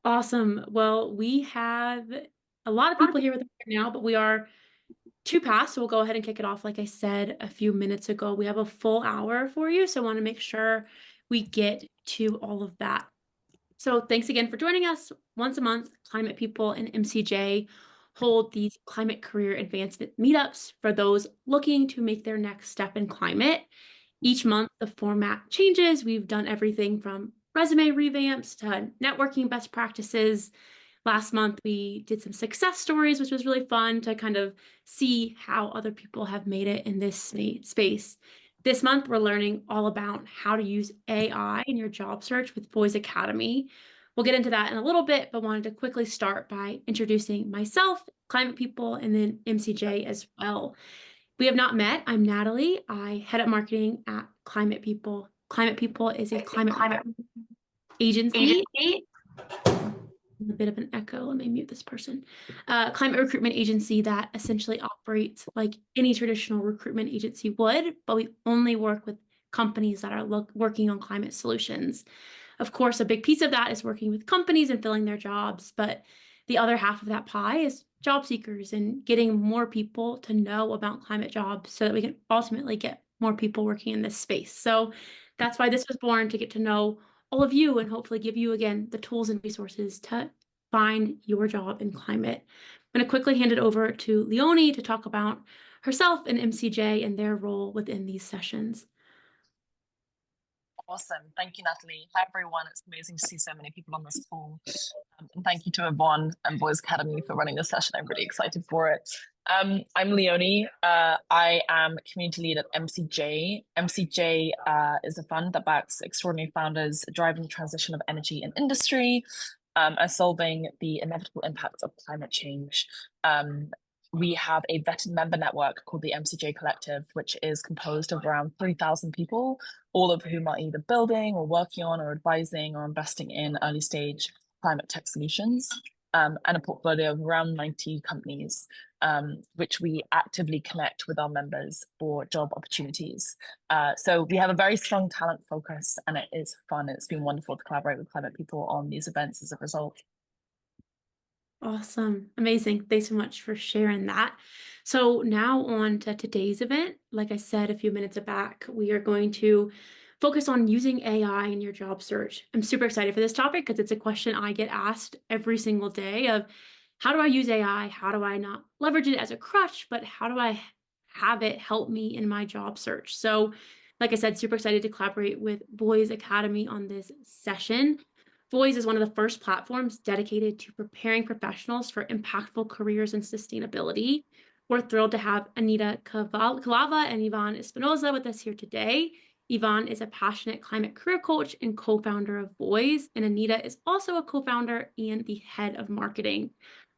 Awesome. Well, we have a lot of people here with us right now, but we are two past, so we'll go ahead and kick it off. Like I said a few minutes ago, we have a full hour for you, so I want to make sure we get to all of that. So thanks again for joining us. Once a month, Climate People and MCJ hold these climate career advancement meetups for those looking to make their next step in climate. Each month, the format changes. We've done everything from resume revamps to networking best practices. Last month, we did some success stories, which was really fun to kind of see how other people have made it in this space. This month, we're learning all about how to use AI in your job search with Voiz Academy. We'll get into that in a little bit, but wanted to quickly start by introducing myself, Climate People, and then MCJ as well. We have not met. I'm Natalie. I head up marketing at Climate People. Climate People is a climate agency. A bit of an echo. Let me mute this person. Climate recruitment agency that essentially operates like any traditional recruitment agency would, but we only work with companies that are working on climate solutions. Of course, a big piece of that is working with companies and filling their jobs, but the other half of that pie is job seekers and getting more people to know about climate jobs so that we can ultimately get more people working in this space. So that's why this was born, to get to know all of you and hopefully give you, again, the tools and resources to find your job in climate. I'm going to quickly hand it over to Leonie to talk about herself and MCJ and their role within these sessions. Awesome. Thank you, Natalie. Hi, everyone. It's amazing to see so many people on this call. And thank you to Yvonne and Voiz Academy for running this session. I'm really excited for it. I'm Leonie. I am community lead at MCJ. MCJ is a fund that backs extraordinary founders driving the transition of energy and industry and solving the inevitable impacts of climate change. We have a vetted member network called the MCJ Collective, which is composed of around 3,000 people, all of whom are either building or working on or advising or investing in early stage climate tech solutions, and a portfolio of around 90 companies, which we actively connect with our members for job opportunities. So we have a very strong talent focus, and it is fun. It's been wonderful to collaborate with Climate People on these events as a result. Awesome. Amazing. Thanks so much for sharing that. So now on to today's event. Like I said a few minutes back, we are going to focus on using AI in your job search. I'm super excited for this topic because it's a question I get asked every single day of how do I use AI? How do I not leverage it as a crutch, but how do I have it help me in my job search? So like I said, super excited to collaborate with Voiz Academy on this session. Voiz is one of the first platforms dedicated to preparing professionals for impactful careers in sustainability. We're thrilled to have Anita Kelava and Yvonne Espinosa with us here today. Yvonne is a passionate climate career coach and co-founder of Voiz, and Anita is also a co-founder and the head of marketing.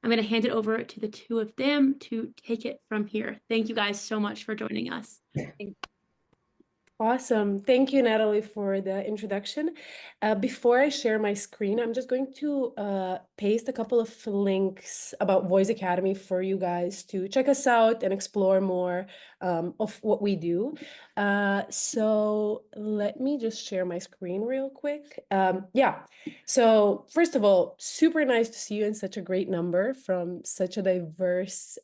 I'm going to hand it over to the two of them to take it from here. Thank you guys so much for joining us. Awesome. Thank you, Natalie, for the introduction. Before I share my screen, I'm just going to paste a couple of links about Voiz Academy for you guys to check us out and explore more of what we do. So let me just share my screen real quick. Yeah. So first of all, super nice to see you in such a great number from such a diverse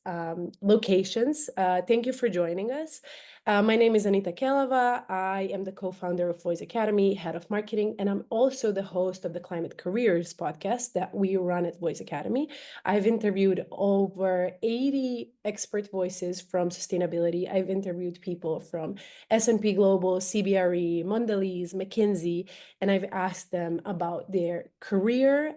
locations. Thank you for joining us. My name is Anita Kelava. I am the co-founder of Voiz Academy, head of marketing, and I'm also the host of the Climate Careers podcast that we run at Voiz Academy. I've interviewed over 80 expert voices from sustainability. I've interviewed people from S&P Global, CBRE, Mondelez, McKinsey, and I've asked them about their career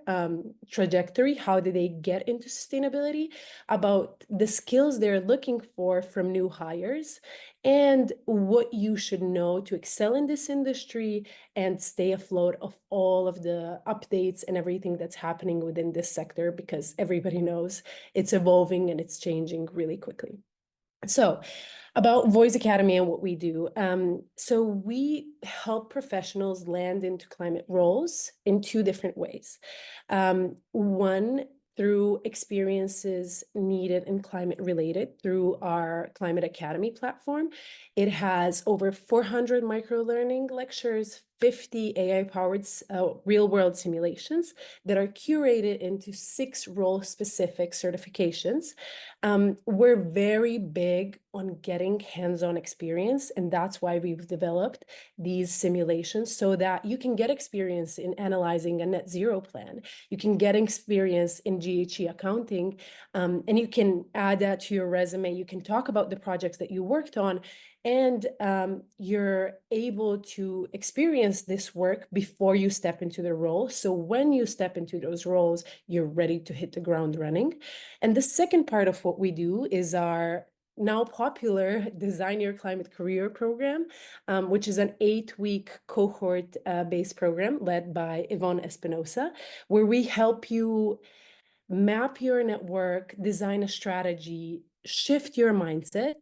trajectory. How did they get into sustainability? About the skills they're looking for from new hires, and what you should know to excel in this industry and stay afloat of all of the updates and everything that's happening within this sector, because everybody knows it's evolving and it's changing really quickly. So about Voiz Academy and what we do. So we help professionals land into climate roles in two different ways. One, through experiences needed and climate related through our Climate Academy platform. It has over 400 micro-learning lectures, 50 AI-powered real-world simulations that are curated into 6 role-specific certifications. We're very big on getting hands-on experience, and that's why we've developed these simulations so that you can get experience in analyzing a net zero plan. You can get experience in GHG accounting, and you can add that to your resume. You can talk about the projects that you worked on, and you're able to experience this work before you step into the role. So when you step into those roles, you're ready to hit the ground running. And the second part of what we do is our now popular Design Your Climate Career program, which is an 8-week cohort-based program led by Yvonne Espinosa, where we help you map your network, design a strategy, shift your mindset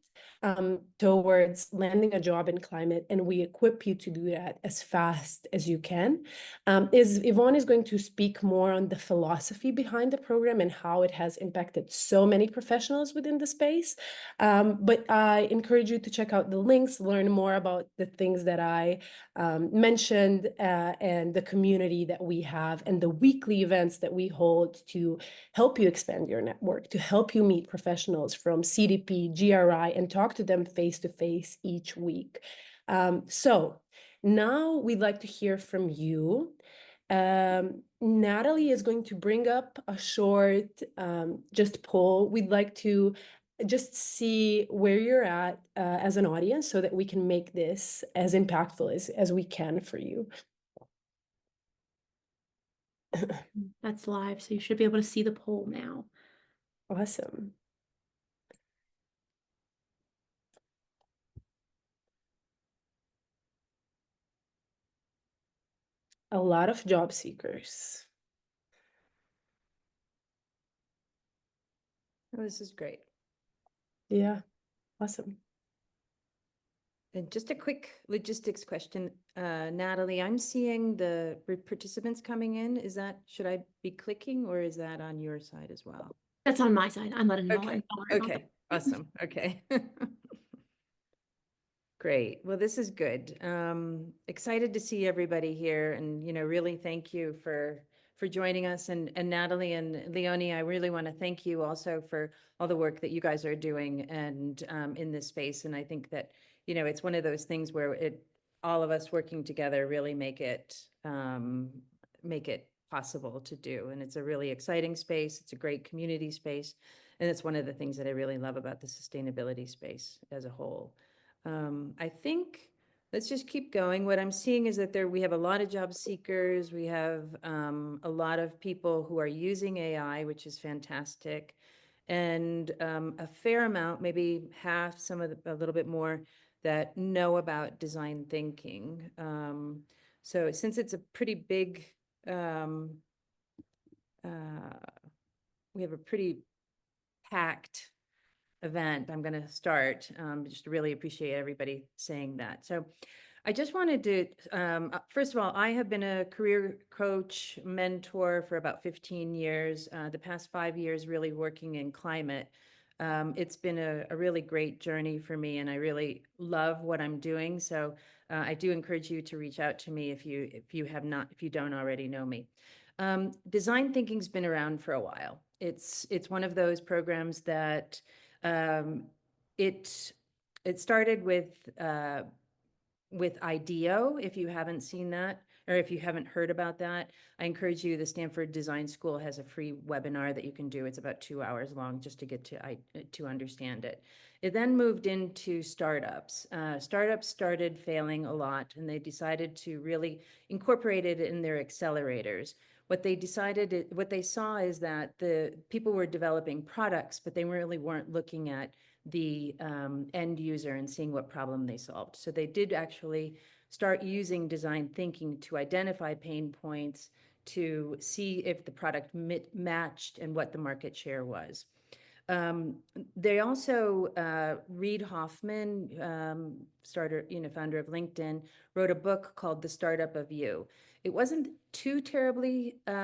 towards landing a job in climate, and we equip you to do that as fast as you can. Yvonne is going to speak more on the philosophy behind the program and how it has impacted so many professionals within the space. But I encourage you to check out the links, learn more about the things that I mentioned, and the community that we have, and the weekly events that we hold to help you expand your network, to help you meet professionals from CDP, GRI, and talk to them face-to-face each week. So now we'd like to hear from you. Natalie is going to bring up a short just poll. We'd like to just see where you're at as an audience so that we can make this as impactful as we can for you. That's live, so you should be able to see the poll now. Awesome. A lot of job seekers. Oh, this is great. Yeah, awesome. And just a quick logistics question, Natalie, I'm seeing the participants coming in. Should I be clicking, or is that on your side as well? That's on my side. I'm letting them all in. Okay, Don't worry about okay, that. awesome, okay. Great, well, this is good. Excited to see everybody here, and really thank you for joining us. And Natalie and Leonie, I really want to thank you also for all the work that you guys are doing and in this space. And I think that it's one of those things where all of us working together really make it possible to do. And it's a really exciting space. It's a great community space, and it's one of the things that I really love about the sustainability space as a whole. I think let's just keep going. What I'm seeing is that we have a lot of job seekers. We have a lot of people who are using AI, which is fantastic. And a fair amount, maybe half, a little bit more, that know about design thinking. So since it's a pretty big, we have a pretty packed event, I'm going to start. Just really appreciate everybody saying that. So I just wanted to, first of all, I have been a career coach, mentor for about 15 years, the past 5 years really working in climate. It's been a really great journey for me, and I really love what I'm doing. So I do encourage you to reach out to me if you don't already know me. Design thinking's been around for a while. It's one of those programs that it started with IDEO. If you haven't seen that, or if you haven't heard about that, I encourage you. The Stanford Design School has a free webinar that you can do. It's about 2 hours long just to get to understand it. It then moved into startups. Startups started failing a lot, and they decided to really incorporate it in their accelerators. What they saw is that the people were developing products, but they really weren't looking at the end user and seeing what problem they solved. So they did actually start using design thinking to identify pain points, to see if the product matched and what the market share was. They also, Reid Hoffman, founder of LinkedIn, wrote a book called The Startup of You. It wasn't too terribly, here,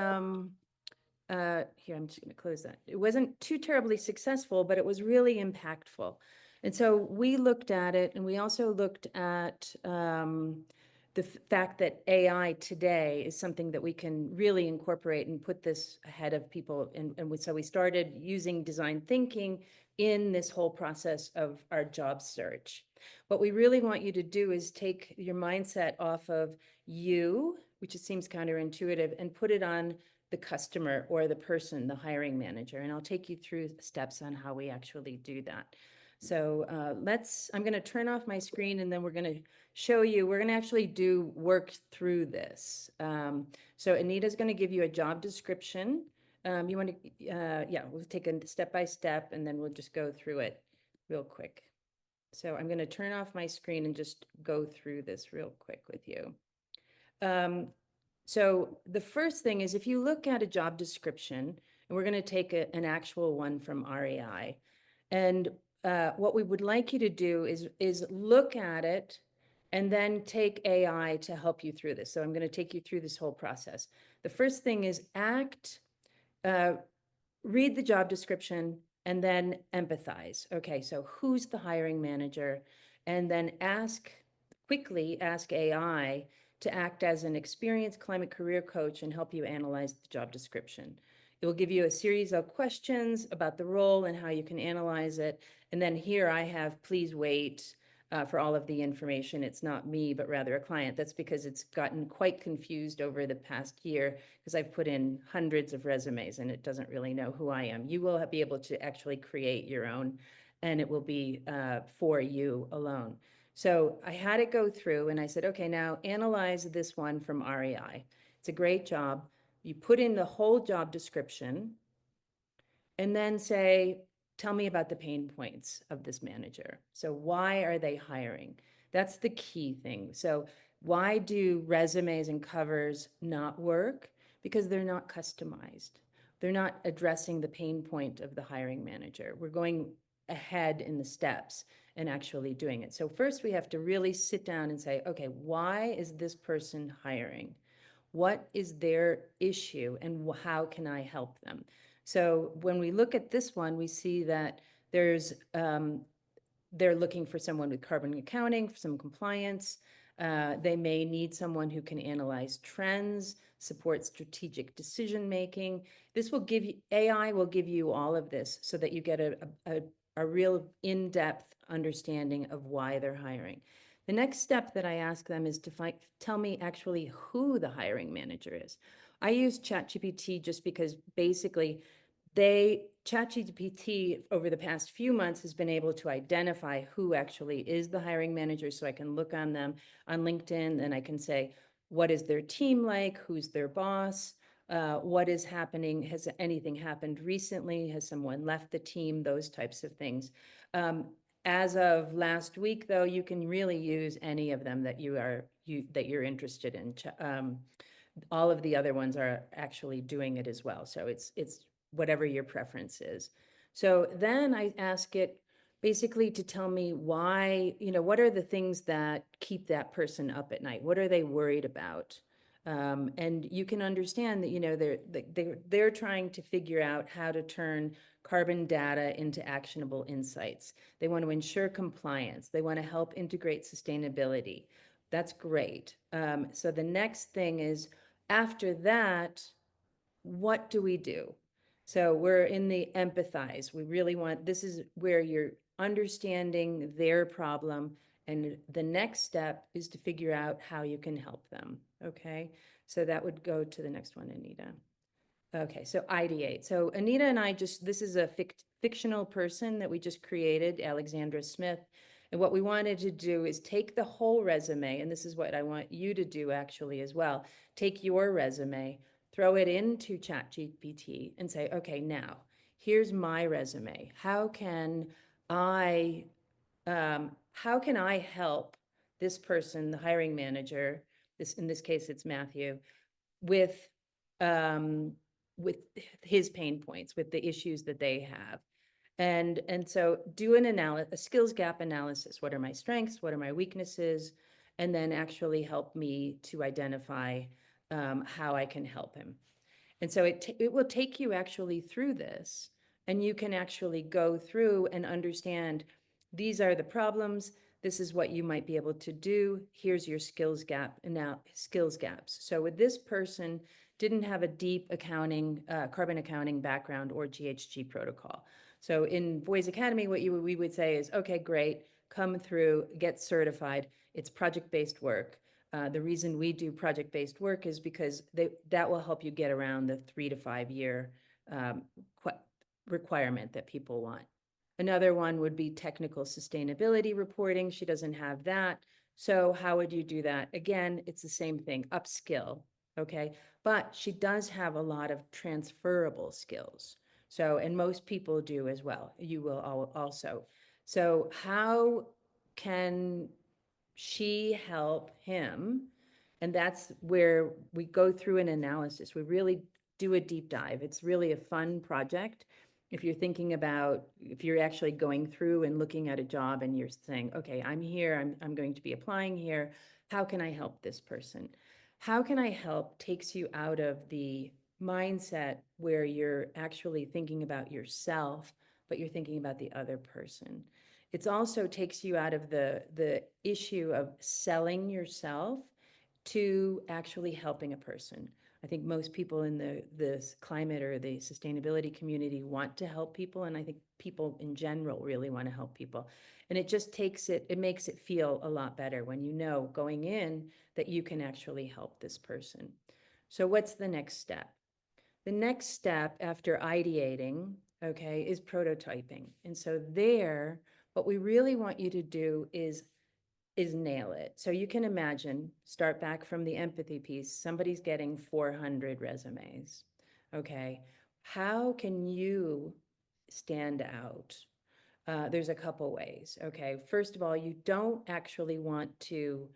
I'm just going to close that. It wasn't too terribly successful, but it was really impactful. And so we looked at it, and we also looked at the fact that AI today is something that we can really incorporate and put this ahead of people. So we started using design thinking in this whole process of our job search. What we really want you to do is take your mindset off of you, which it seems counterintuitive, and put it on the customer or the person, the hiring manager. And I'll take you through steps on how we actually do that. So I'm going to turn off my screen, and then we're going to show you, we're going to actually do work through this. So Anita's going to give you a job description. You want to, yeah, we'll take a step by step, and then we'll just go through it real quick. So I'm going to turn off my screen and just go through this real quick with you. So the first thing is, if you look at a job description, and we're going to take an actual one from REI, and what we would like you to do is look at it and then take AI to help you through this. So I'm going to take you through this whole process. The first thing is read the job description and then empathize. Okay, so who's the hiring manager? And then quickly ask AI to act as an experienced climate career coach and help you analyze the job description. It will give you a series of questions about the role and how you can analyze it. And then here I have, please wait for all of the information. It's not me, but rather a client. That's because it's gotten quite confused over the past year, because I've put in hundreds of resumes and it doesn't really know who I am. You will be able to actually create your own, and it will be for you alone. So I had it go through and I said, okay, now analyze this one from REI. It's a great job. You put in the whole job description and then say, tell me about the pain points of this manager. So why are they hiring? That's the key thing. So why do resumes and covers not work? Because they're not customized. They're not addressing the pain point of the hiring manager. We're going ahead in the steps and actually doing it. So first we have to really sit down and say, okay, why is this person hiring? What is their issue and how can I help them? So when we look at this one, we see that there's they're looking for someone with carbon accounting, for some compliance. They may need someone who can analyze trends, support strategic decision making. This will give you, AI will give you all of this so that you get a real in-depth understanding of why they're hiring. The next step that I ask them is to tell me actually who the hiring manager is. I use ChatGPT just because basically ChatGPT over the past few months has been able to identify who actually is the hiring manager. So I can look on them on LinkedIn and I can say, what is their team like? Who's their boss? What is happening? Has anything happened recently? Has someone left the team? Those types of things. As of last week, though, you can really use any of them that you're interested in. All of the other ones are actually doing it as well. So it's whatever your preference is. So then I ask it basically to tell me why, what are the things that keep that person up at night? What are they worried about? And you can understand that, they're trying to figure out how to turn carbon data into actionable insights. They want to ensure compliance. They want to help integrate sustainability. That's great. So the next thing is, after that, what do we do? So we're in the empathize. We really want, this is where you're understanding their problem. And the next step is to figure out how you can help them. Okay. So that would go to the next one, Anita. Okay. So ideate. So Anita and I this is a fictional person that we just created, Alexandra Smith. And what we wanted to do is take the whole resume. And this is what I want you to do actually as well. Take your resume, throw it into ChatGPT and say, okay, now here's my resume. How can I help this person, the hiring manager, in this case, it's Matthew, with his pain points, with the issues that they have. And so do a skills gap analysis. What are my strengths? What are my weaknesses? And then actually help me to identify how I can help him. And so it will take you actually through this, and you can actually go through and understand these are the problems. this is what you might be able to do. Here's your skills gap, and now skills gaps. So with this person, didn't have a deep accounting, carbon accounting background or GHG protocol. So in Voiz Academy, what we would say is, okay, great, come through, get certified. It's project-based work. The reason we do project-based work is because that will help you get around the 3 to 5 year requirement that people want. Another one would be technical sustainability reporting. She doesn't have that. So how would you do that? Again, it's the same thing, upskill, okay? But she does have a lot of transferable skills. So, and most people do as well. You will also. So how can she help him? And that's where we go through an analysis. We really do a deep dive. It's really a fun project. If you're thinking about, if you're actually going through and looking at a job and you're saying, okay, I'm here, I'm going to be applying here. How can I help this person? How can I help takes you out of the mindset where you're actually thinking about yourself, but you're thinking about the other person. It also takes you out of the issue of selling yourself to actually helping a person. I think most people in the climate or the sustainability community want to help people, and I think people in general really want to help people. And it just it makes it feel a lot better when you know going in that you can actually help this person. So what's the next step? The next step after ideating, okay, is prototyping. And so there, what we really want you to do is nail it. So you can imagine, start back from the empathy piece, somebody's getting 400 resumes, okay? How can you stand out? There's a couple ways, okay? First of all, you don't actually want to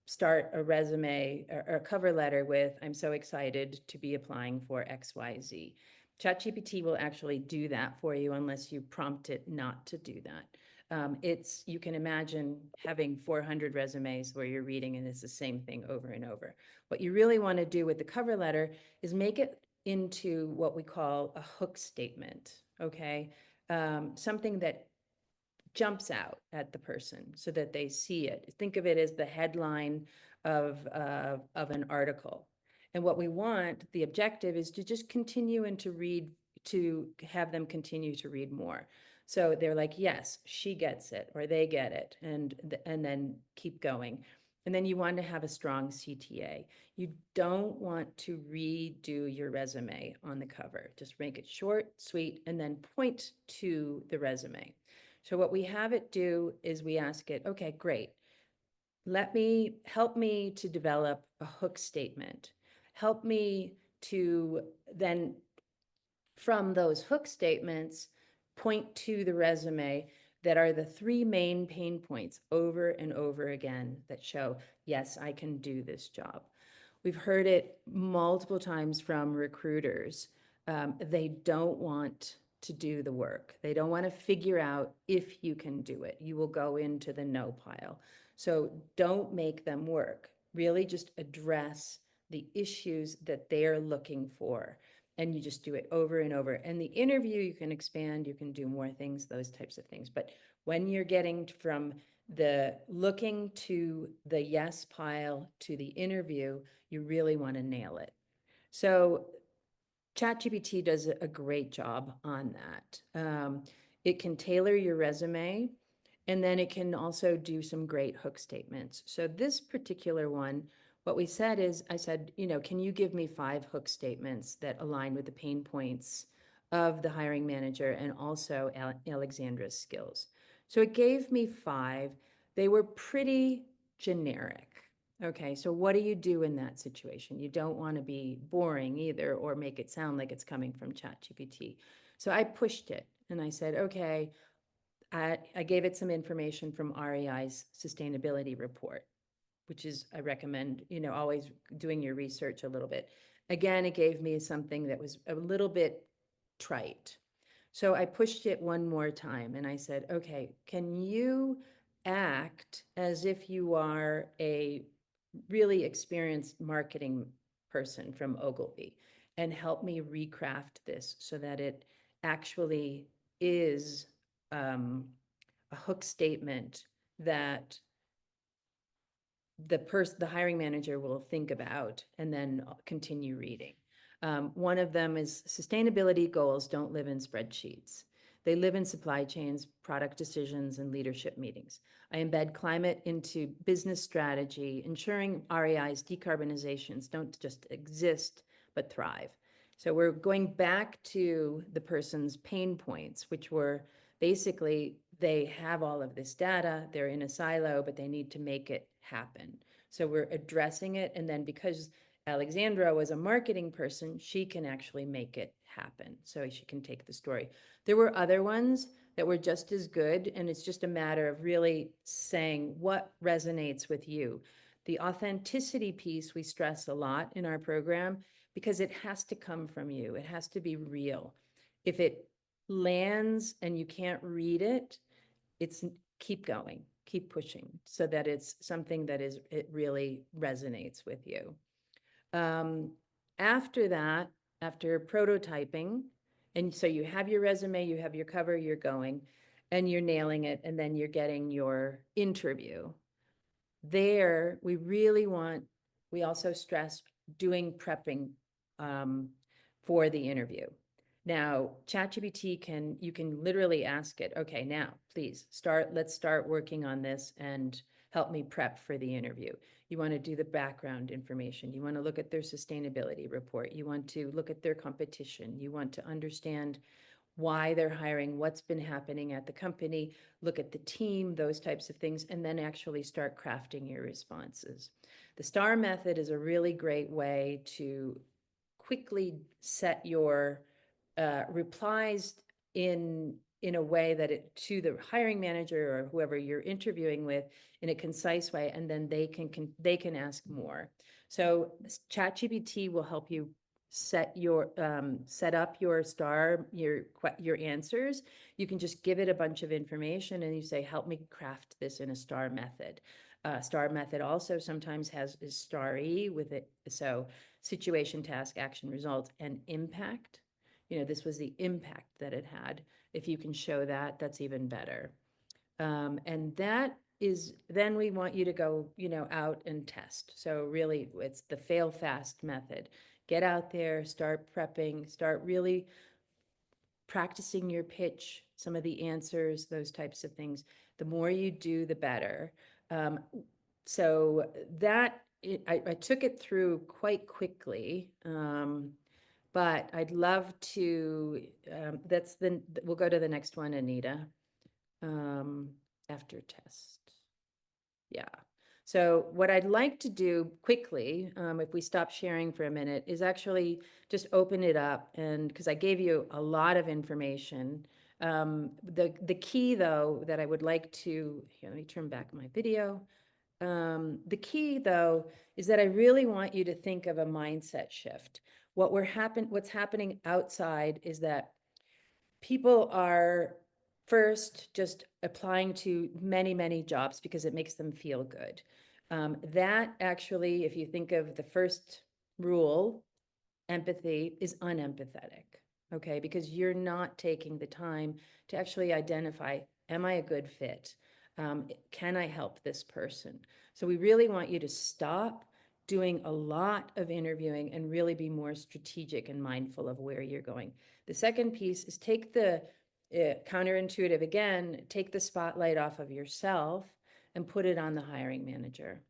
start a resume or a cover letter with, I'm so excited to be applying for XYZ. ChatGPT will actually do that for you unless you prompt it not to do that. You can imagine having 400 resumes where you're reading and it's the same thing over and over. What you really want to do with the cover letter is make it into what we call a hook statement, okay? Something that jumps out at the person so that they see it. Think of it as the headline of an article. And what we want, the objective is to just continue and to have them continue to read more. So they're like, yes, she gets it, or they get it, and then keep going. And then you want to have a strong CTA. You don't want to redo your resume on the cover. Just make it short, sweet, and then point to the resume. So what we have it do is we ask it, okay, great. Help me to develop a hook statement. Help me to then, from those hook statements, point to the resume that are the 3 main pain points over and over again that show, yes, I can do this job. We've heard it multiple times from recruiters. They don't want to do the work. They don't want to figure out if you can do it. You will go into the no pile. So don't make them work. Really just address the issues that they're looking for. And you just do it over and over. And the interview, you can expand, you can do more things, those types of things. But when you're getting from the looking to the yes pile to the interview, you really want to nail it. So ChatGPT does a great job on that. It can tailor your resume, and then it can also do some great hook statements. So this particular one, what we said is, I said, can you give me 5 hook statements that align with the pain points of the hiring manager and also Alexandra's skills? So it gave me 5. They were pretty generic. Okay, so what do you do in that situation? You don't want to be boring either or make it sound like it's coming from ChatGPT. So I pushed it and I said, okay, I gave it some information from REI's sustainability report, which is, I recommend, always doing your research a little bit. Again, it gave me something that was a little bit trite. So I pushed it one more time and I said, okay, can you act as if you are a really experienced marketing person from Ogilvy and help me recraft this so that it actually is a hook statement that the hiring manager will think about and then continue reading. One of them is sustainability goals don't live in spreadsheets. They live in supply chains, product decisions, and leadership meetings. I embed climate into business strategy, ensuring REI's decarbonizations don't just exist, but thrive. So we're going back to the person's pain points, which were basically they have all of this data, they're in a silo, but they need to make it happen. So we're addressing it. And then because Alexandra was a marketing person, she can actually make it happen. So she can take the story. There were other ones that were just as good. And it's just a matter of really saying what resonates with you. The authenticity piece we stress a lot in our program because it has to come from you. It has to be real. If it lands and you can't read it, it's keep going, keep pushing so that it's something that it really resonates with you. After that, after prototyping, and so you have your resume, you have your cover, you're going, and you're nailing it, and then you're getting your interview. There, we also stress doing prepping for the interview. Now, ChatGPT you can literally ask it, okay, now, please let's start working on this and help me prep for the interview. You want to do the background information. You want to look at their sustainability report. You want to look at their competition. You want to understand why they're hiring, what's been happening at the company, look at the team, those types of things, and then actually start crafting your responses. The STAR method is a really great way to quickly set your replies in a way that to the hiring manager or whoever you're interviewing with in a concise way, and then they can ask more. So ChatGPT will help you set up your STAR, your answers. You can just give it a bunch of information and you say, help me craft this in a STAR method. STAR method also sometimes is STAR-E with it. So situation, task, action, result, and impact. This was the impact that it had. If you can show that, that's even better. And that is, then we want you to go, out and test. So really it's the fail fast method. Get out there, start prepping, start really practicing your pitch, some of the answers, those types of things. The more you do, the better. So that, I took it through quite quickly. But I'd love to, we'll go to the next one, Anita. After test. Yeah. So what I'd like to do quickly, if we stop sharing for a minute, is actually just open it up. And because I gave you a lot of information, the key though, that I would like to, here, let me turn back my video. The key though, is that I really want you to think of a mindset shift. What's happening outside is that people are first just applying to many, many jobs because it makes them feel good. That actually, if you think of the first rule, empathy is unempathetic, okay? Because you're not taking the time to actually identify, am I a good fit? Can I help this person? So we really want you to stop doing a lot of interviewing and really be more strategic and mindful of where you're going. The second piece is take the counterintuitive again, take the spotlight off of yourself and put it on the hiring manager.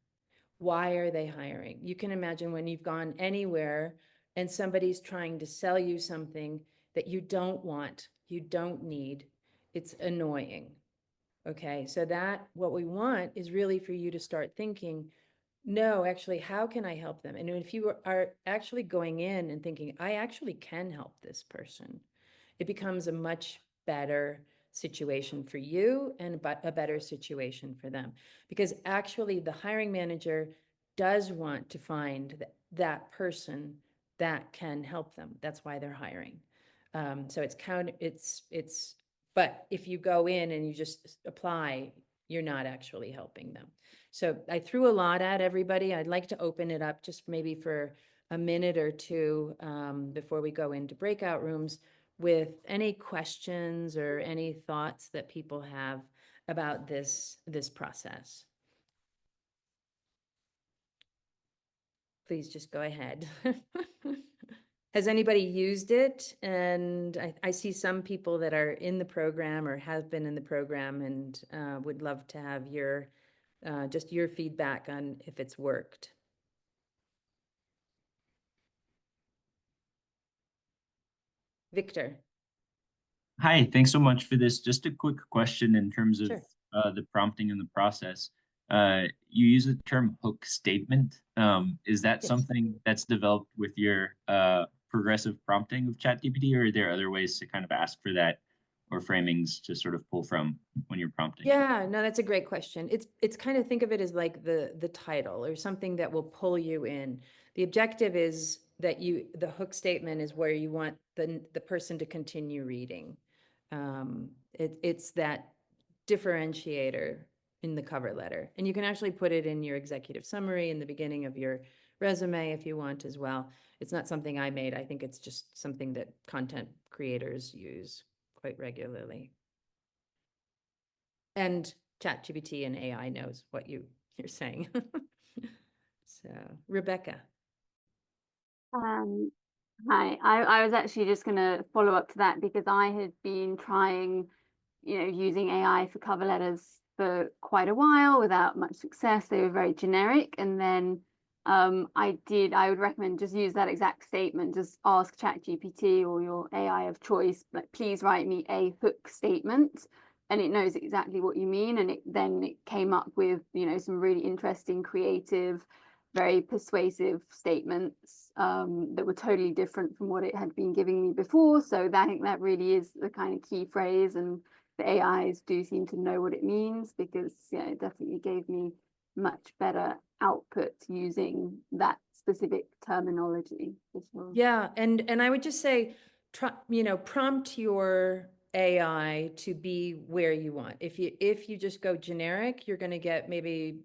Why are they hiring? You can imagine when you've gone anywhere and somebody's trying to sell you something that you don't want, you don't need, it's annoying. Okay, so what we want is really for you to start thinking, no, actually, how can I help them? And if you are actually going in and thinking, I actually can help this person, it becomes a much better situation for you and a better situation for them. Because actually the hiring manager does want to find that person that can help them. That's why they're hiring. So but if you go in and you just apply, you're not actually helping them. So I threw a lot at everybody. I'd like to open it up just maybe for a minute or two before we go into breakout rooms with any questions or any thoughts that people have. about this process. Please just go ahead. Has anybody used it? And I see some people that are in the program or have been in the program, and would love to have your just your feedback on if it's worked. Victor. Hi, thanks so much for this. Just a quick question in terms of Sure. the prompting and the process. You use the term hook statement. Is that Yes. something that's developed with your progressive prompting of ChatGPT, or are there other ways to kind of ask for that or framings to sort of pull from when you're prompting? Yeah, no, that's a great question. It's kind of think of it as like the title or something that will pull you in. The objective is that the hook statement is where you want the person to continue reading. It's that differentiator in the cover letter. And you can actually put it in your executive summary in the beginning of your resume if you want as well. It's not something I made. I think it's just something that content creators use quite regularly. And ChatGPT and AI knows what you're saying. So, Rebecca. Hi, I was actually just going to follow up to that because I had been trying, using AI for cover letters for quite a while without much success. They were very generic. And then I would recommend just use that exact statement. Just ask ChatGPT or your AI of choice, like, please write me a hook statement. And it knows exactly what you mean. And then it came up with, some really interesting, creative, very persuasive statements that were totally different from what it had been giving me before. So I think that really is the kind of key phrase, and the AIs do seem to know what it means because it definitely gave me much better output using that specific terminology for sure. Yeah, and I would just say, prompt your AI to be where you want. If you just go generic, you're going to get maybe,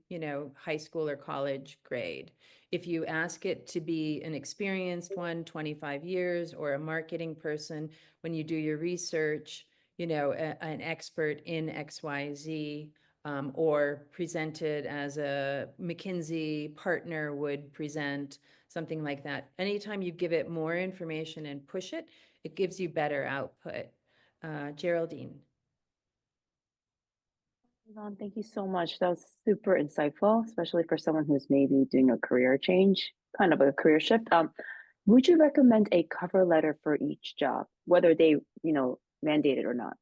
high school or college grade. If you ask it to be an experienced one, 25 years, or a marketing person, when you do your research, an expert in XYZ, or presented as a McKinsey partner would present, something like that. Anytime you give it more information and push it, it gives you better output. Geraldine. Yvonne, thank you so much. That was super insightful, especially for someone who's maybe doing a career change, kind of a career shift. Would you recommend a cover letter for each job, whether they, mandate it or not?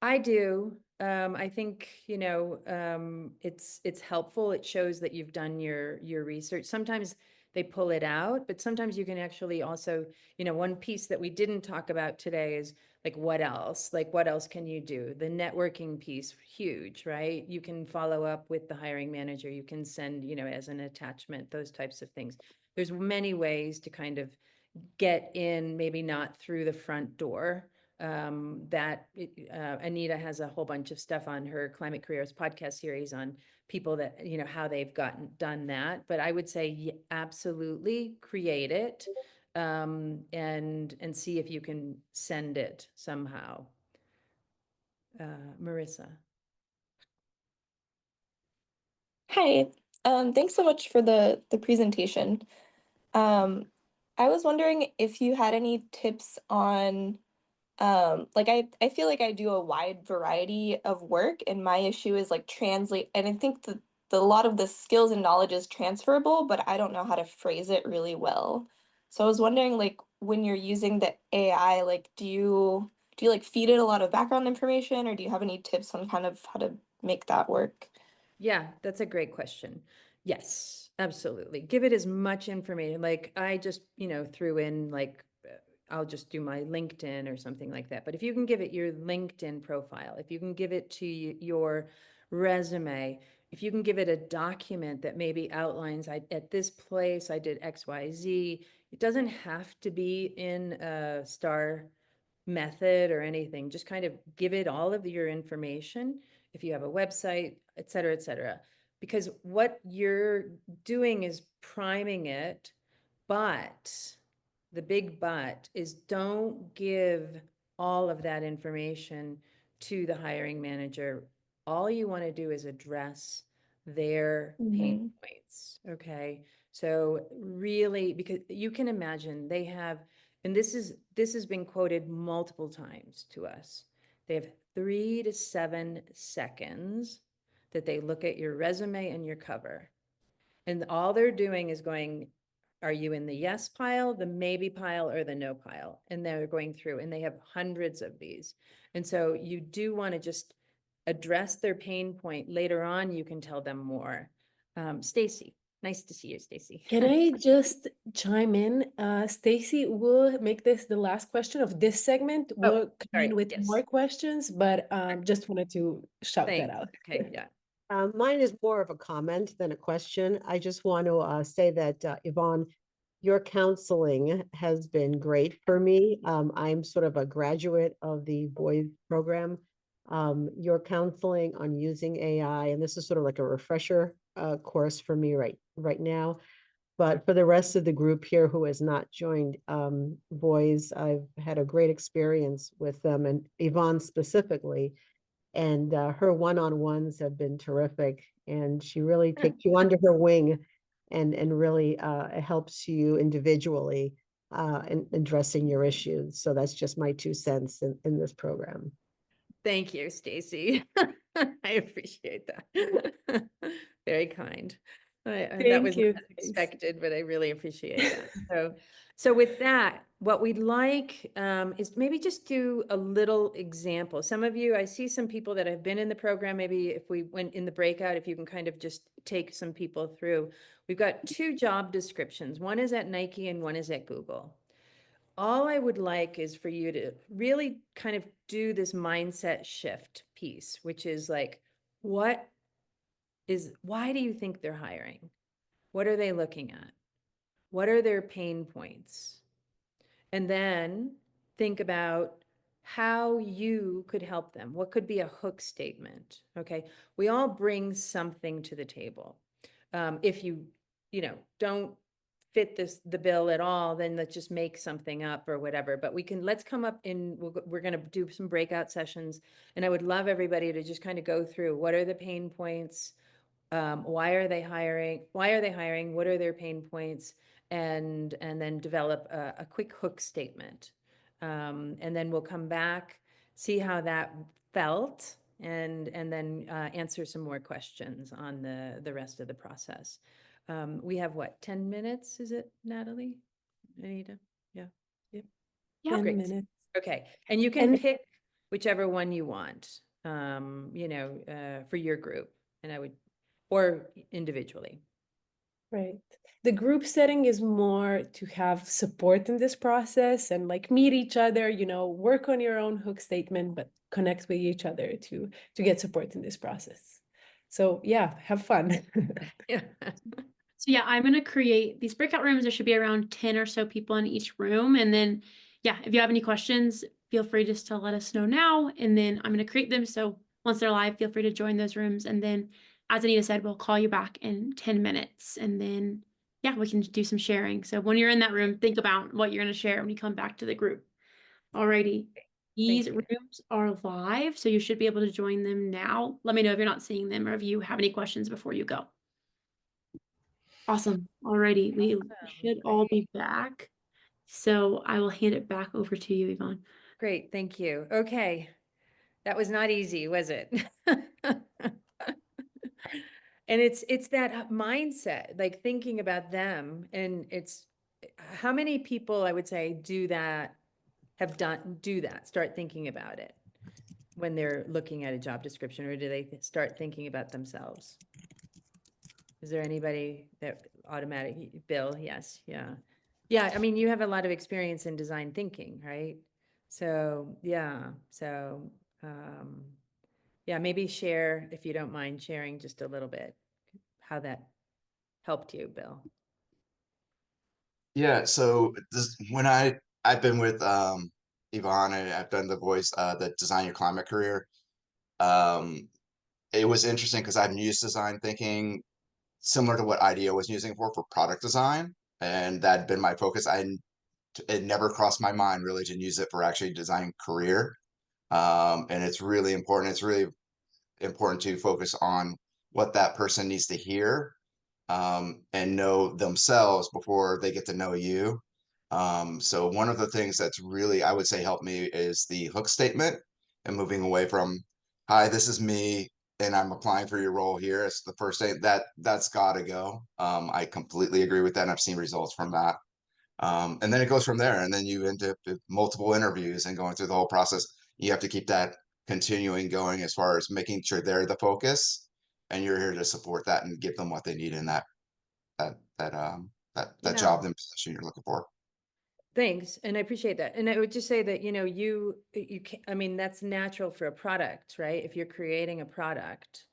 I do. I think, it's helpful. It shows that you've done your research. Sometimes they pull it out, but sometimes you can actually also, one piece that we didn't talk about today is like, what else? Like, what else can you do? The networking piece, huge, right? You can follow up with the hiring manager. You can send, as an attachment, those types of things. There's many ways to kind of get in, maybe not through the front door. Anita has a whole bunch of stuff on her Climate Careers podcast series on people that, how they've done that. But I would say absolutely create it, and see if you can send it somehow. Marissa. Hi, thanks so much for the presentation. I was wondering if you had any tips on, like I feel like I do a wide variety of work, and my issue is like translate, and I think the a lot of the skills and knowledge is transferable, but I don't know how to phrase it really well. So I was wondering, like, when you're using the AI, like, do you like feed it a lot of background information, or do you have any tips on kind of how to make that work? Yeah, that's a great question. Yes, absolutely. Give it as much information. Like I just, threw in like, I'll just do my LinkedIn or something like that. But if you can give it your LinkedIn profile, if you can give it to your resume, if you can give it a document that maybe outlines, at this place, I did X, Y, Z. It doesn't have to be in a star method or anything. Just kind of give it all of your information. If you have a website, et cetera, because what you're doing is priming it, but the big but is don't give all of that information to the hiring manager. All you want to do is address their pain points. Okay. So really, because you can imagine they have, and this has been quoted multiple times to us. They have 3 to 7 seconds that they look at your resume and your cover. And all they're doing is going, are you in the yes pile, the maybe pile, or the no pile? And they're going through, and they have hundreds of these. And so you do want to just address their pain point. Later on, you can tell them more. Stacy, nice to see you, Stacy. Can I just chime in? Stacy, we'll make this the last question of this segment. We'll come sorry, in with yes. more questions, but just wanted to shout that Thanks. out. Okay, yeah. Mine is more of a comment than a question. I just want to say that, Yvonne, your counseling has been great for me. I'm sort of a graduate of the Voiz program. Your counseling on using AI, and this is sort of like a refresher course for me right now. But for the rest of the group here who has not joined Voiz, I've had a great experience with them, and Yvonne specifically. And her one-on-ones have been terrific. And she really takes you under her wing and really helps you individually in addressing your issues. So that's just my 2 cents in this program. Thank you, Stacy. I appreciate that. Very kind. That Thank was you, not Stacy. expected, but I really appreciate that. So with that, what we'd like is maybe just do a little example. Some of you, I see some people that have been in the program. Maybe if we went in the breakout, if you can kind of just take some people through. We've got 2 job descriptions. One is at Nike and one is at Google. All I would like is for you to really kind of do this mindset shift piece, which is like, why do you think they're hiring? What are they looking at? What are their pain points? And then think about how you could help them. What could be a hook statement? Okay. We all bring something to the table. If you don't fit the bill at all, then let's just make something up or whatever. But let's come up we're going to do some breakout sessions. And I would love everybody to just kind of go through, what are the pain points? Why are they hiring? What are their pain points? And then develop a quick hook statement. And then we'll come back, see how that felt, and then answer some more questions on the rest of the process. We have 10 minutes, is it, Natalie? Anita? Yeah. Yep. Yeah. 10 Great. minutes. Okay. And you can pick whichever one you want, for your group, or individually. Right. The group setting is more to have support in this process and like meet each other, work on your own hook statement, but connect with each other to get support in this process. So yeah, have fun. Yeah. So yeah, I'm going to create these breakout rooms. There should be around 10 or so people in each room. And then, yeah, if you have any questions, feel free just to let us know now. And then I'm going to create them. So once they're live, feel free to join those rooms. And then, as Anita said, we'll call you back in 10 minutes. And then, yeah, we can do some sharing. So when you're in that room, think about what you're going to share when you come back to the group. Alrighty. These rooms are live, so you should be able to join them now. Let me know if you're not seeing them or if you have any questions before you go. Awesome. Alrighty, we should all be back. So I will hand it back over to you, Yvonne. Great, thank you. Okay, that was not easy, was it? And it's that mindset, like thinking about them, and it's how many people I would say do that, start thinking about it when they're looking at a job description, or do they start thinking about themselves? Is there anybody that Bill? Yes. Yeah. Yeah. I mean, you have a lot of experience in design thinking, right? So, yeah. So, yeah, maybe share, if you don't mind sharing just a little bit, how that helped you, Bill. Yeah. So when I've been with Yvonne, and I've done the Voiz, the Design Your Climate career. It was interesting because I've used design thinking similar to what IDEO was using for product design, and that had been my focus. It never crossed my mind really to use it for actually design career. And it's really important. It's really important to focus on what that person needs to hear, and know themselves before they get to know you. So one of the things that's really, I would say, helped me is the hook statement, and moving away from, "Hi, this is me, and I'm applying for your role here." It's the first thing that's got to go. I completely agree with that, and I've seen results from that. And then it goes from there, and then you end up with multiple interviews and going through the whole process. You have to keep that continuing going as far as making sure they're the focus, and you're here to support that and give them what they need in that Yeah. job, the position you're looking for. Thanks, and I appreciate that. And I would just say that, you can, I mean, that's natural for a product, right? If you're creating a product,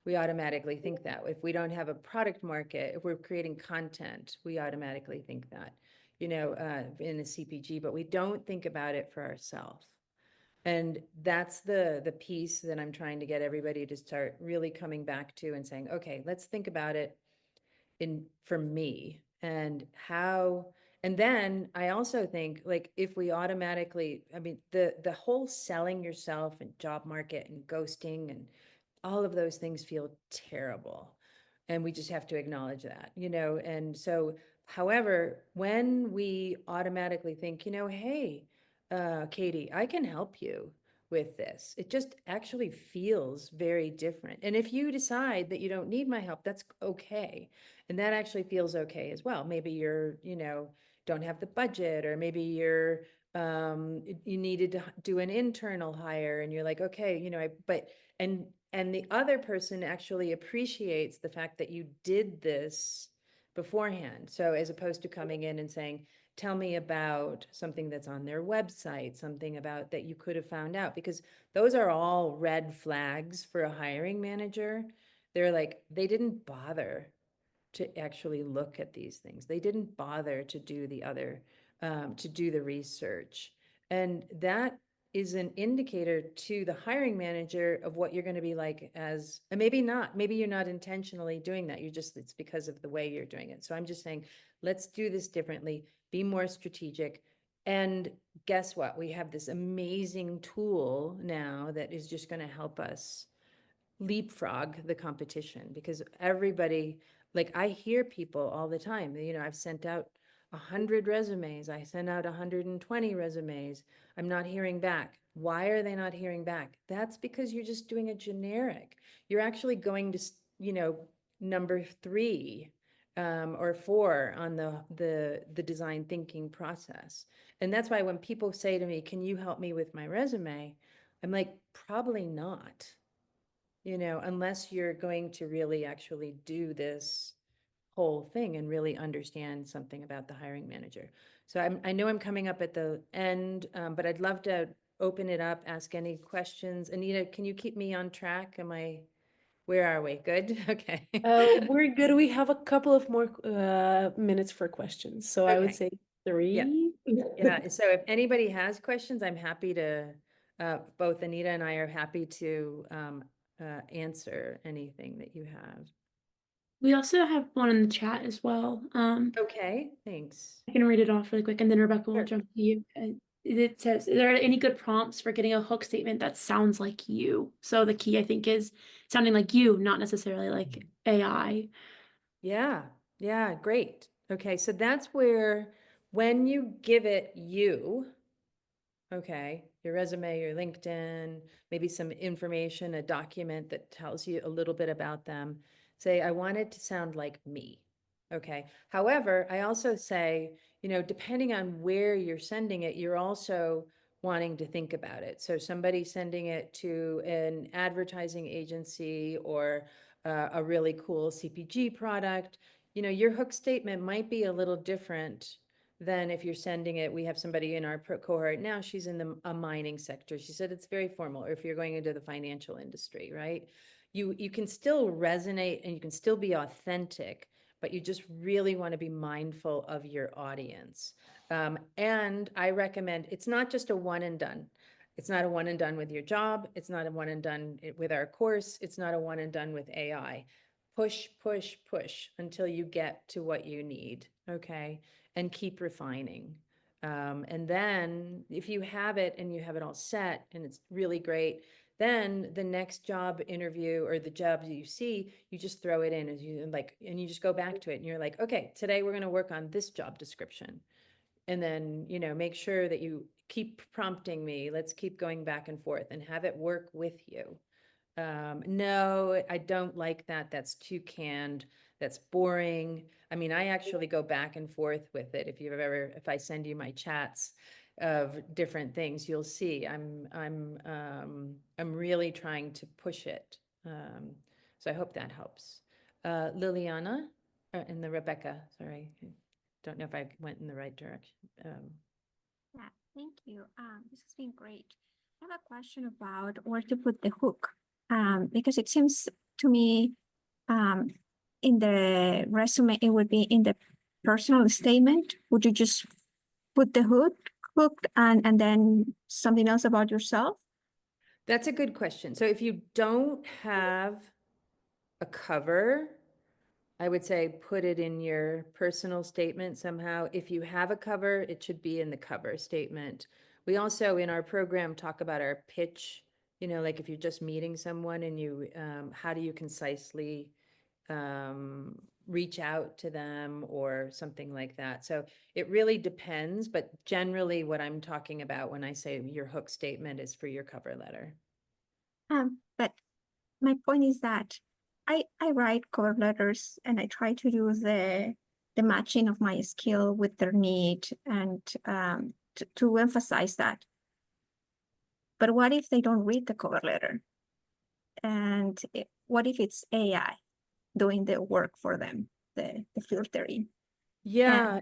we automatically think that. If we don't have a product market, if we're creating content, we automatically think that, in a CPG, but we don't think about it for ourselves. And that's the piece that I'm trying to get everybody to start really coming back to and saying, okay, let's think about it for me and how. And then I also think, like, if we automatically, I mean, the whole selling yourself and job market and ghosting and all of those things feel terrible. And we just have to acknowledge that, and so, however, when we automatically think, hey, Katie, I can help you with this, it just actually feels very different. And if you decide that you don't need my help, that's okay. And that actually feels okay as well. Maybe you're, don't have the budget, or maybe you needed to do an internal hire and you're like, okay, and the other person actually appreciates the fact that you did this beforehand. So as opposed to coming in and saying, tell me about something that's on their website, something about that you could have found out, because those are all red flags for a hiring manager. They're like, they didn't bother to actually look at these things. They didn't bother to do to do the research. And that is an indicator to the hiring manager of what you're going to be like and maybe not, maybe you're not intentionally doing that. It's because of the way you're doing it. So I'm just saying, let's do this differently, be more strategic. And guess what? We have this amazing tool now that is just going to help us leapfrog the competition, because everybody, like, I hear people all the time, I've sent out 100 resumes, I sent out 120 resumes, I'm not hearing back. Why are they not hearing back? That's because you're just doing a generic. You're actually going to, number 3 or 4 on the design thinking process. And that's why when people say to me, can you help me with my resume? I'm like, probably not. Unless you're going to really actually do this whole thing and really understand something about the hiring manager. So I know I'm coming up at the end, but I'd love to open it up, ask any questions. Anita, can you keep me on track? Where are we? Good? Okay. We're good. We have a couple of more minutes for questions. So I would Okay. say 3. Yeah. So if anybody has questions, I'm happy to, both Anita and I are happy to answer anything that you have. We also have one in the chat as well. Okay, thanks. I can read it off really quick, and then Rebecca will Sure. jump to you. It says, "Are there any good prompts for getting a hook statement that sounds like you?" So the key, I think, is sounding like you, not necessarily like AI. Yeah, great. Okay, so that's where, when you give it okay, your resume, your LinkedIn, maybe some information, a document that tells you a little bit about them, say, I want it to sound like me. Okay. However, I also say, depending on where you're sending it, you're also wanting to think about it. So somebody sending it to an advertising agency or a really cool CPG product, your hook statement might be a little different than if you're sending it. We have somebody in our cohort now, she's in a mining sector. She said it's very formal. Or if you're going into the financial industry, right? You can still resonate and you can still be authentic, but you just really want to be mindful of your audience. And I recommend, it's not just a one and done. It's not a one and done with your job. It's not a one and done with our course. It's not a one and done with AI. Push, push, push until you get to what you need. Okay. And keep refining. And then if you have it and you have it all set and it's really great, then the next job interview or the job you see, you just throw it in as you like, and you just go back to it and you're like, okay, today we're going to work on this job description. And then, you know, make sure that you keep prompting me. Let's keep going back and forth and have it work with you. No, I don't like that. That's too canned. That's boring. I mean, I actually go back and forth with it. If I send you my chats of different things, you'll see I'm really trying to push it. So I hope that helps. Liliana and the Rebecca, sorry. Don't know if I went in the right direction. Yeah, thank you. This has been great. I have a question about where to put the hook. Because it seems to me in the resume, it would be in the personal statement. Would you just put the hook and then something else about yourself? That's a good question. So if you don't have a cover, I would say put it in your personal statement somehow. If you have a cover, it should be in the cover statement. We also in our program talk about our pitch, you know, like if you're just meeting someone and you, how do you concisely reach out to them or something like that. So it really depends, but generally what I'm talking about when I say your hook statement is for your cover letter. But my point is that I write cover letters and I try to do the matching of my skill with their need and to emphasize that. But what if they don't read the cover letter? And what if it's AI doing the work for them, the filtering? Yeah.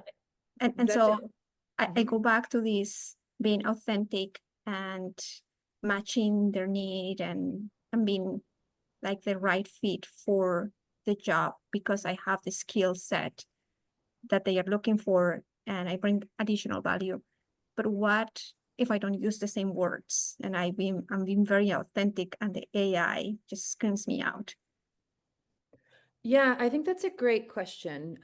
And so I go back to this being authentic and matching their need and being like the right fit for the job because I have the skill set that they are looking for and I bring additional value. But what if I don't use the same words and I'm being very authentic and the AI just screams me out? Yeah, I think that's a great question.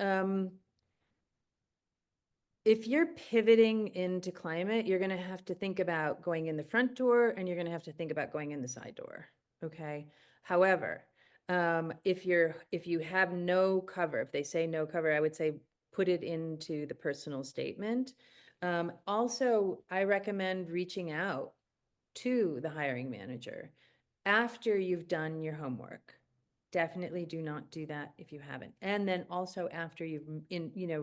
If you're pivoting into climate, you're going to have to think about going in the front door and you're going to have to think about going in the side door. Okay. However, if you have no cover, if they say no cover, I would say put it into the personal statement. Also, I recommend reaching out to the hiring manager after you've done your homework. Definitely do not do that if you haven't. And then also after you've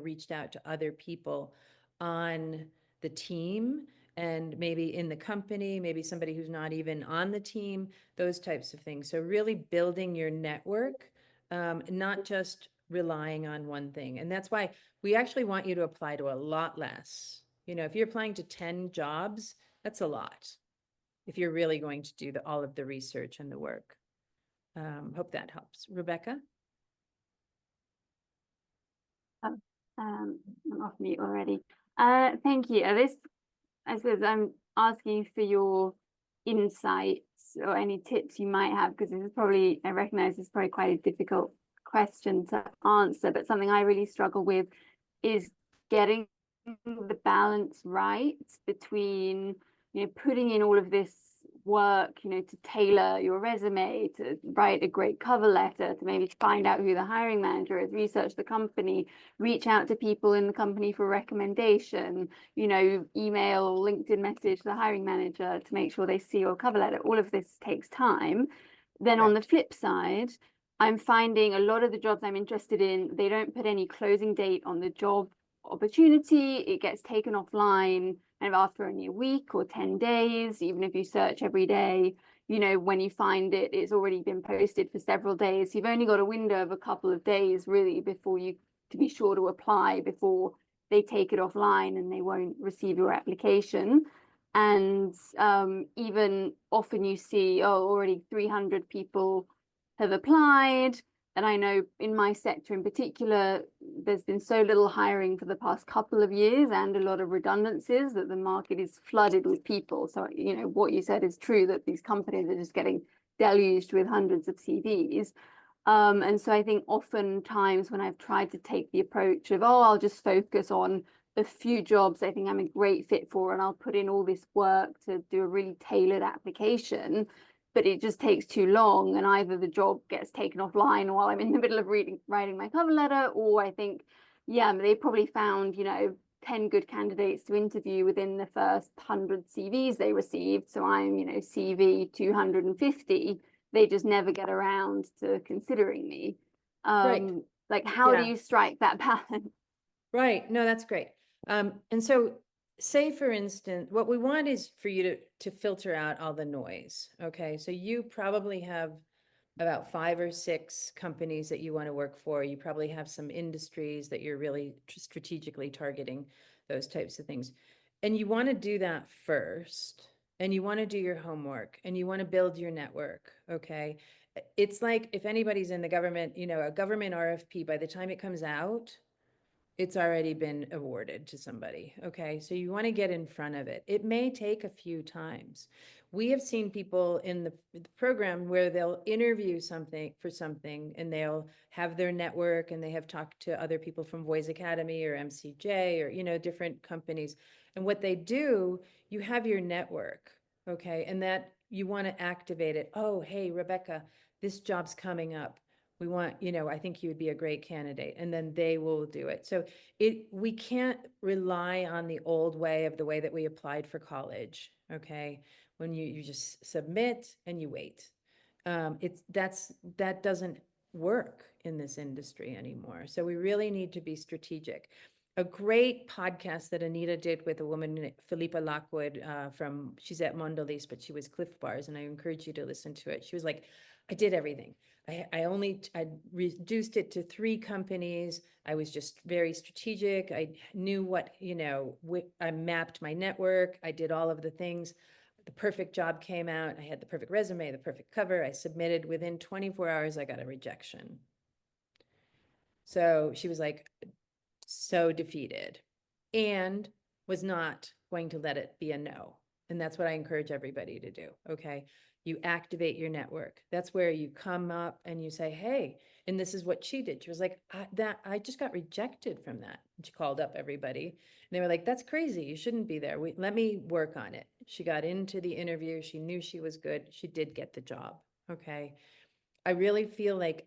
reached out to other people on the team and maybe in the company, maybe somebody who's not even on the team, those types of things. So really building your network, not just relying on one thing. And that's why we actually want you to apply to a lot less. You know, if you're applying to 10 jobs, that's a lot. If you're really going to do all of the research and the work. Hope that helps. Rebecca? I'm off mute already. Thank you. I suppose I'm asking for your insights or any tips you might have, because this is probably, I recognize it's probably quite a difficult question to answer, but something I really struggle with is getting the balance right between, putting in all of this work, to tailor your resume, to write a great cover letter, to maybe find out who the hiring manager is, research the company, reach out to people in the company for recommendation, email, LinkedIn message the hiring manager to make sure they see your cover letter. All of this takes time. Then on the flip side, I'm finding a lot of the jobs I'm interested in, they don't put any closing date on the job opportunity. It gets taken offline and after only a week or 10 days, even if you search every day, when you find it, it's already been posted for several days. You've only got a window of a couple of days really before to be sure to apply before they take it offline and they won't receive your application. And even often you see, already 300 people have applied. And I know in my sector in particular, there's been so little hiring for the past couple of years and a lot of redundancies that the market is flooded with people. So, what you said is true, that these companies are just getting deluged with hundreds of CVs. And so I think oftentimes when I've tried to take the approach of, I'll just focus on a few jobs I think I'm a great fit for, and I'll put in all this work to do a really tailored application, but it just takes too long, and either the job gets taken offline while I'm in the middle of writing my cover letter, or I think, yeah, they probably found, 10 good candidates to interview within the first 100 CVs they received. So I'm, CV 250. They just never get around to considering me. Right. Like, how do Yeah. you strike that balance? Right. No, that's great. And so say, for instance, what we want is for you to filter out all the noise. Okay. So you probably have about 5 or 6 companies that you want to work for. You probably have some industries that you're really strategically targeting, those types of things. And you want to do that first, and you want to do your homework, and you want to build your network. Okay. It's like if anybody's in the government, a government RFP, by the time it comes out, it's already been awarded to somebody. Okay. So you want to get in front of it. It may take a few times. We have seen people in the program where they'll interview for something and they'll have their network and they have talked to other people from Voice Academy or MCJ or, different companies. And what they do, you have your network. Okay. And that you want to activate it. Oh, hey, Rebecca, this job's coming up. We want, I think you would be a great candidate, and then they will do it. So we can't rely on the old way of the way that we applied for college. Okay. When you just submit and you wait. That doesn't work in this industry anymore. So we really need to be strategic. A great podcast that Anita did with a woman, Philippa Lockwood, she's at Mondelez, but she was Cliff Bars, and I encourage you to listen to it. She was like, I did everything. I reduced it to 3 companies. I was just very strategic. I knew what, I mapped my network. I did all of the things. The perfect job came out. I had the perfect resume, the perfect cover. I submitted. Within 24 hours, I got a rejection. So she was like, so defeated, and was not going to let it be a no. And that's what I encourage everybody to do. Okay. You activate your network. That's where you come up and you say, hey, and this is what she did. She was like, I just got rejected from that. And she called up everybody and they were like, that's crazy. You shouldn't be there. Let me work on it. She got into the interview. She knew she was good. She did get the job. Okay. I really feel like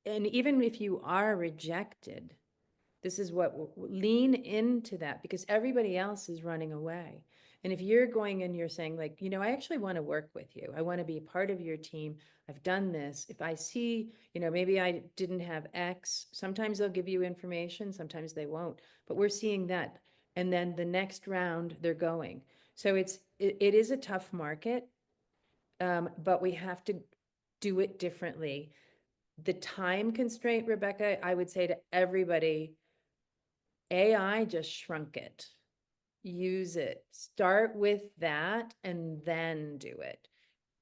and even if you are rejected, this is what lean into that, because everybody else is running away. And if you're going and you're saying like, I actually want to work with you. I want to be a part of your team. I've done this. If I see, maybe I didn't have X, sometimes they'll give you information, sometimes they won't, but we're seeing that. And then the next round they're going. So it is a tough market, but we have to do it differently. The time constraint, Rebecca, I would say to everybody, AI just shrunk it. Use it. Start with that and then do it.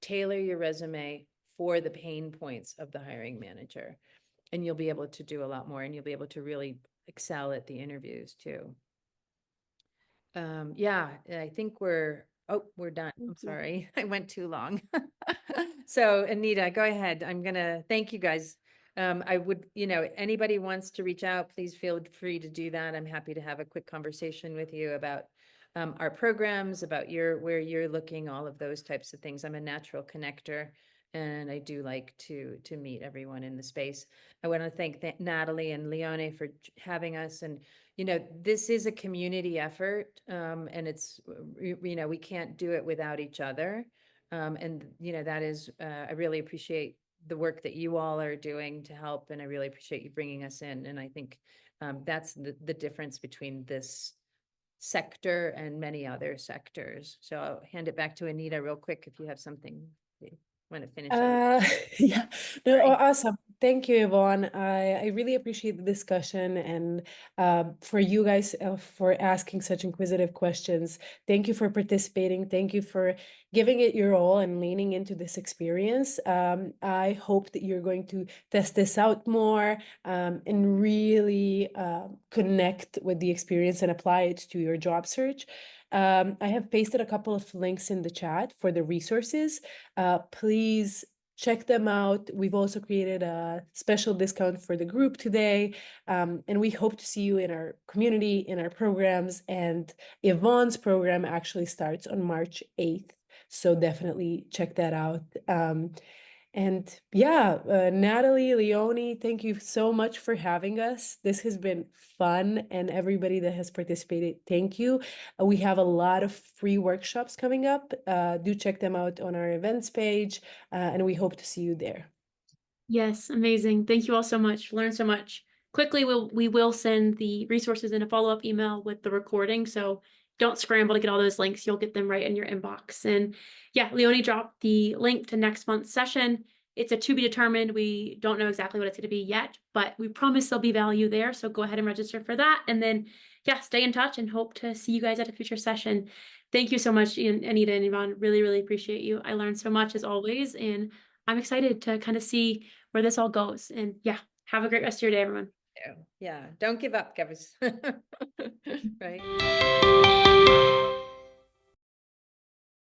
Tailor your resume for the pain points of the hiring manager, and you'll be able to do a lot more, and you'll be able to really excel at the interviews too. Yeah, I think we're done. I'm sorry. I went too long. So Anita, go ahead. I'm gonna thank you guys. I would, anybody wants to reach out, please feel free to do that. I'm happy to have a quick conversation with you about our programs, about where you're looking, all of those types of things. I'm a natural connector, and I do like to meet everyone in the space. I want to thank Natalie and Leone for having us. And this is a community effort, and it's we can't do it without each other. And that is I really appreciate the work that you all are doing to help, and I really appreciate you bringing us in. And I think that's the difference between this sector and many other sectors. So I'll hand it back to Anita real quick if you have something you want to finish up. Yeah, no, Sorry. awesome. Thank you, Yvonne. I really appreciate the discussion, and for you guys for asking such inquisitive questions. Thank you for participating. Thank you for giving it your all and leaning into this experience. I hope that you're going to test this out more and really connect with the experience and apply it to your job search. I have pasted a couple of links in the chat for the resources. Please check them out. We've also created a special discount for the group today. And we hope to see you in our community, in our programs. And Yvonne's program actually starts on March 8th. So definitely check that out. And yeah, Natalie, Leonie, thank you so much for having us. This has been fun, and everybody that has participated, thank you. We have a lot of free workshops coming up. Do check them out on our events page, and we hope to see you there. Yes, amazing. Thank you all so much. Learned so much. Quickly, we will send the resources in a follow-up email with the recording, so don't scramble to get all those links. You'll get them right in your inbox. And yeah, Leonie dropped the link to next month's session. It's a to be determined. We don't know exactly what it's going to be yet, but we promise there'll be value there. So go ahead and register for that. And then, yeah, stay in touch and hope to see you guys at a future session. Thank you so much, Anita and Yvonne. Really, really appreciate you. I learned so much as always, and I'm excited to kind of see where this all goes. And yeah, have a great rest of your day, everyone. Yeah, don't give up, guys. Right.